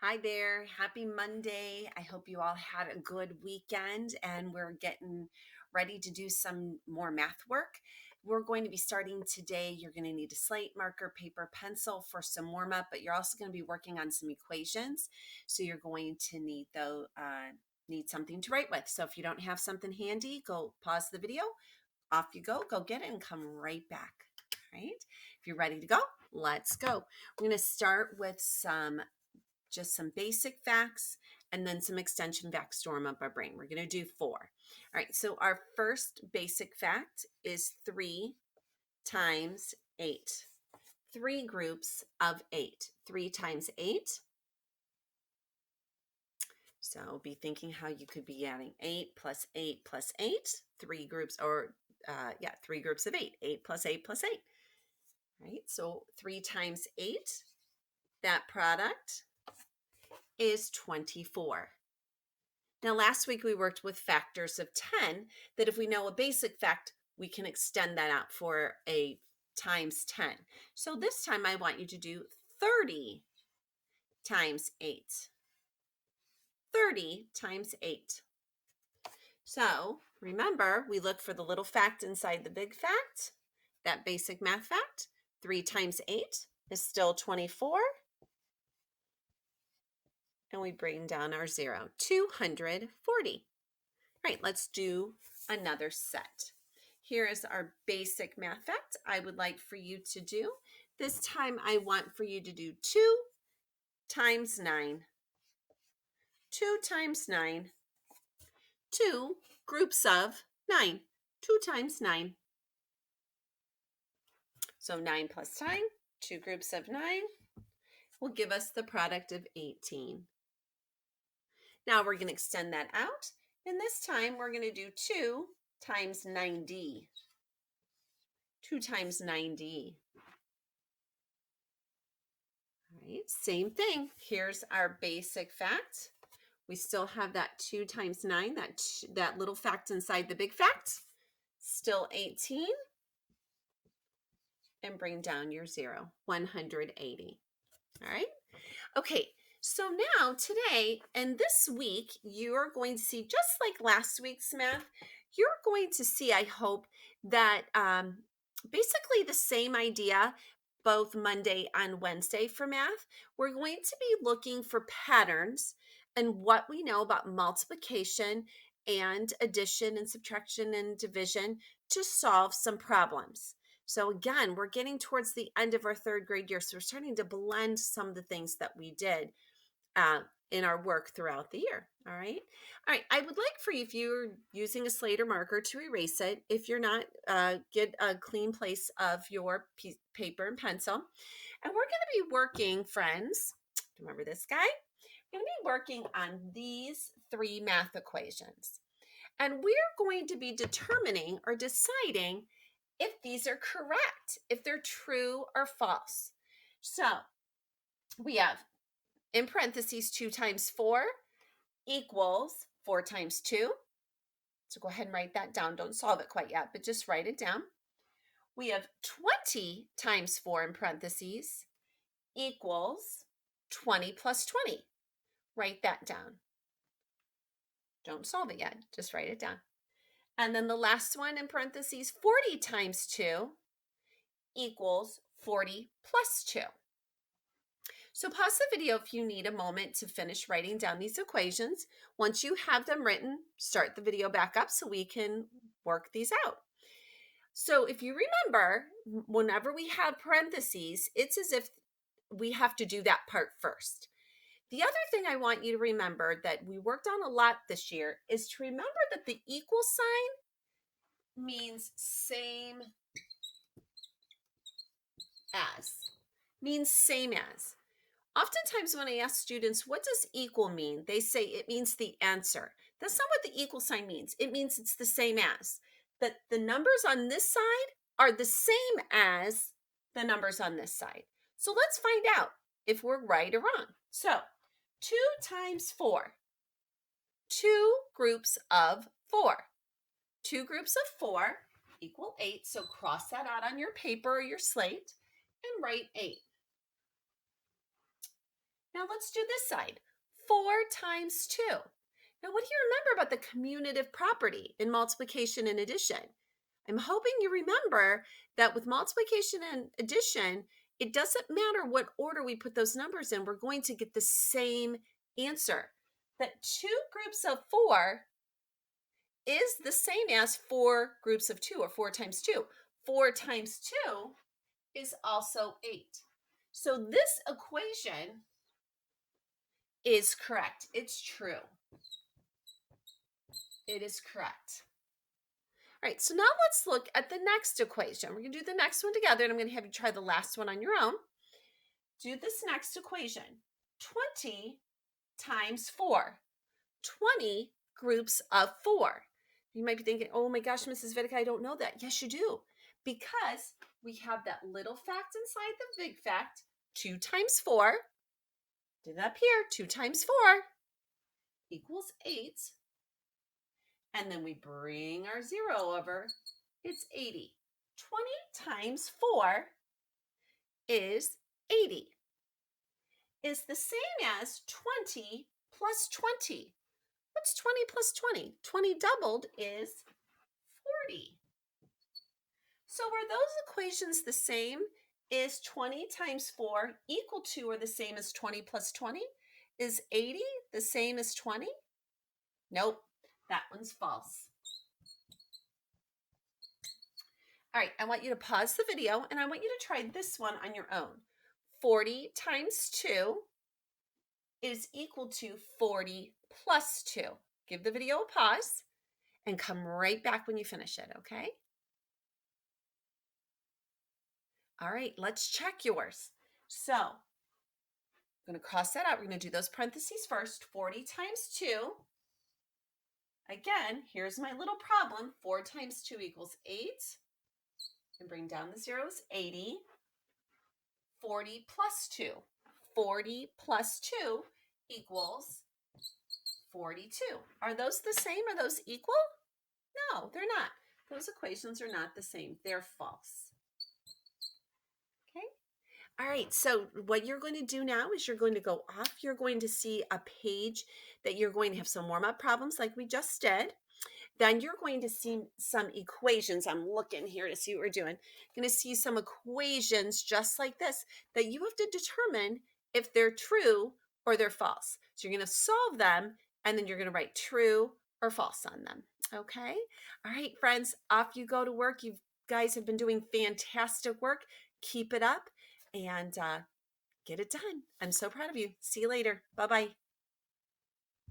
Hi there. Happy Monday. I hope you all had a good weekend and we're getting ready to do some more math work. We're going to be starting today. You're going to need a slate, marker, paper, pencil for some warm up, but you're also going to be working on some equations. So you're going to need something to write with. So if you don't have something handy, go pause the video. Off you go get it and come right back. All right. If you're ready to go, let's go. We're going to start with just some basic facts and then some extension facts to warm up our brain. We're going to do 4. All right, so our first basic fact is 3 times 8. 3 groups of 8. 3 times 8. So be thinking how you could be adding 8 plus 8 plus 8. 3 groups, or 3 groups of 8. 8 plus 8 plus 8. All right, so 3 times 8, that product is 24. Now, last week we worked with factors of 10, that if we know a basic fact, we can extend that out for a times 10. So this time I want you to do 30 times 8. 30 times 8. So remember, we look for the little fact inside the big fact, that basic math fact. 3 times 8 is still 24. And we bring down our 0, 240. All right, let's do another set. Here is our basic math fact I would like for you to do. This time I want for you to do 2 times 9. 2 times 9. 2 groups of 9. 2 times 9. So 9 plus 9, 2 groups of 9, will give us the product of 18. Now we're going to extend that out, and this time we're going to do 2 times 90. 2 times 90. All right, same thing. Here's our basic fact. We still have that 2 times 9, that little fact inside the big fact. Still 18. And bring down your 0, 180. All right. Okay, so now today and this week, you're going to see, just like last week's math, you're going to see, I hope, that basically the same idea both Monday and Wednesday for math. We're going to be looking for patterns and what we know about multiplication and addition and subtraction and division to solve some problems. So again, we're getting towards the end of our 3rd grade year, so we're starting to blend some of the things that we did in our work throughout the year. All right. I would like for you, if you're using a slate or marker, to erase it. If you're not, get a clean place of your paper and pencil. And we're going to be working, friends. Remember this guy? We're going to be working on these 3 math equations. And we're going to be determining or deciding if these are correct, if they're true or false. So we have in parentheses 2 times 4 equals 4 times 2. So go ahead and write that down. Don't solve it quite yet, but just write it down. We have 20 times 4 in parentheses equals 20 plus 20. Write that down. Don't solve it yet. Just write it down. And then the last one in parentheses, 40 times 2 equals 40 plus 2. So pause the video if you need a moment to finish writing down these equations. Once you have them written, start the video back up so we can work these out. So if you remember, whenever we have parentheses, it's as if we have to do that part first. The other thing I want you to remember that we worked on a lot this year is to remember that the equal sign means same as. Means same as. Oftentimes when I ask students, what does equal mean? They say it means the answer. That's not what the equal sign means. It means it's the same as. That the numbers on this side are the same as the numbers on this side. So let's find out if we're right or wrong. So 2 times 4. 2 groups of 4. 2 groups of 4 equal 8. So cross that out on your paper or your slate and write 8. Now let's do this side. 4 times 2. Now what do you remember about the commutative property in multiplication and addition? I'm hoping you remember that with multiplication and addition, it doesn't matter what order we put those numbers in, we're going to get the same answer. That 2 groups of 4 is the same as 4 groups of 2, or 4 times 2. 4 times 2 is also 8. So this equation is correct. It's true. It is correct. All right, so now let's look at the next equation. We're going to do the next one together, and I'm going to have you try the last one on your own. Do this next equation. 20 times 4. 20 groups of 4. You might be thinking, oh my gosh, Mrs. Vidica, I don't know that. Yes, you do. Because we have that little fact inside the big fact. 2 times 4. Did it up here. 2 times 4 equals 8. And then we bring our 0 over. It's 80. 20 times 4 is 80. Is the same as 20 plus 20. What's 20 plus 20? 20 doubled is 40. So are those equations the same? Is 20 times 4 equal to or the same as 20 plus 20? Is 80 the same as 20? Nope, that one's false. All right, I want you to pause the video and I want you to try this one on your own. 40 times 2 is equal to 40 plus 2. Give the video a pause and come right back when you finish it, okay? All right, let's check yours. So I'm going to cross that out. We're going to do those parentheses first. 40 times 2. Again, here's my little problem. 4 times 2 equals 8. And bring down the zeros, 80. 40 plus 2. 40 plus 2 equals 42. Are those the same? Are those equal? No, they're not. Those equations are not the same. They're false. Okay? All right, so what you're going to do now is you're going to go off. You're going to see a page that you're going to have some warm-up problems like we just did. Then you're going to see some equations. I'm looking here to see what we're doing. You're going to see some equations just like this that you have to determine if they're true or they're false. So you're going to solve them, and then you're going to write true or false on them. Okay? All right, friends, off you go to work. You guys have been doing fantastic work. Keep it up and get it done. I'm so proud of you. See you later. Bye-bye.